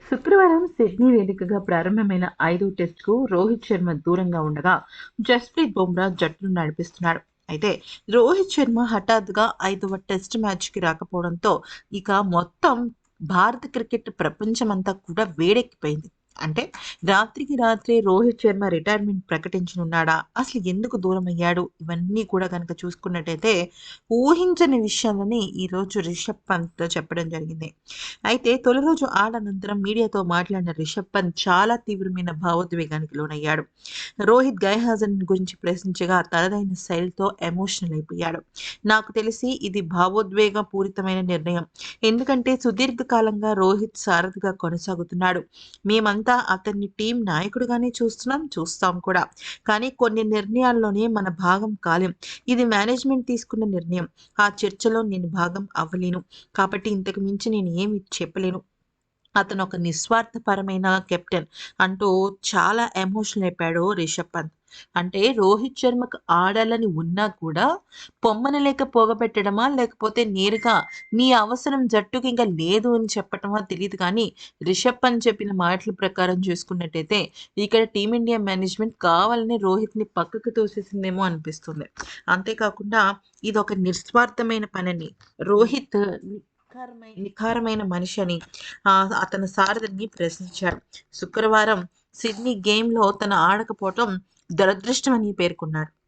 శుక్రవారం సిడ్నీ వేదికగా ప్రారంభమైన 5వ టెస్టుకు రోహిత్ శర్మ దూరంగా ఉండగా జస్ప్రీత్ బుమ్రా జట్టును నడిపిస్తున్నాడు. అయితే రోహిత్ శర్మ హఠాత్తుగా 5వ టెస్ట్ మ్యాచ్‌కి రాకపోవడంతో ఇక మొత్తం భారత క్రికెట్ ప్రపంచమంతా కూడా వేడెక్కిపోయింది. అంటే రాత్రికి రాత్రే రోహిత్ శర్మ రిటైర్మెంట్ ప్రకటించనున్నాడా? అసలు ఎందుకు దూరమయ్యాడు? ఇవన్నీ కూడా గనక చూసుకున్నట్టయితే ఊహించని విషయాలని ఈరోజు రిషబ్ పంత్ చెప్పడం జరిగింది. అయితే తొలి రోజు అనంతరం మీడియాతో మాట్లాడిన రిషబ్ పంత్ చాలా తీవ్రమైన భావోద్వేగానికి లోనయ్యాడు. రోహిత్ గైర్హాజన్ గురించి ప్రశ్నించగా తనదైన శైలితో ఎమోషనల్ అయిపోయాడు. నాకు తెలిసి ఇది భావోద్వేగ పూరితమైన నిర్ణయం. ఎందుకంటే సుదీర్ఘ కాలంగా రోహిత్ సారథిగా కొనసాగుతున్నాడు. మేమంతా అతన్ని టీం నాయకుడిగానే చూస్తాం కూడా. కానీ కొన్ని నిర్ణయాల్లోనే మన భాగం కాలేం. ఇది మేనేజ్మెంట్ తీసుకున్న నిర్ణయం. ఆ చర్చలో నేను భాగం అవ్వలేను. కాబట్టి ఇంతకు మించి నేను ఏమి చెప్పలేను. అతను ఒక నిస్వార్థపరమైన కెప్టెన్ అంటూ చాలా ఎమోషనల్ అయిపోయాడు రిషబ్ పంత్. అంటే రోహిత్ శర్మకు ఆడాలని ఉన్నా కూడా పొమ్మనలేక పోగపెట్టడమా? లేకపోతే నేరుగా నీ అవసరం జట్టుకి ఇంక లేదు అని చెప్పటమా తెలీదు కానీ రిషబ్ పంత్ చెప్పిన మాటల ప్రకారం చూసుకున్నట్టయితే ఇక్కడ టీమిండియా మేనేజ్మెంట్ కావాలని రోహిత్‌ని పక్కకు తోసేసిందేమో అనిపిస్తుంది. అంతేకాకుండా ఇదొక నిస్వార్థమైన పనని రోహిత్ నిఖారమైన మనిషి అని అతని సారథిని ప్రశ్నించాడు. శుక్రవారం సిడ్నీ గేమ్‌లో తను ఆడకపోవటం దురదృష్టమని పేర్కొన్నాడు.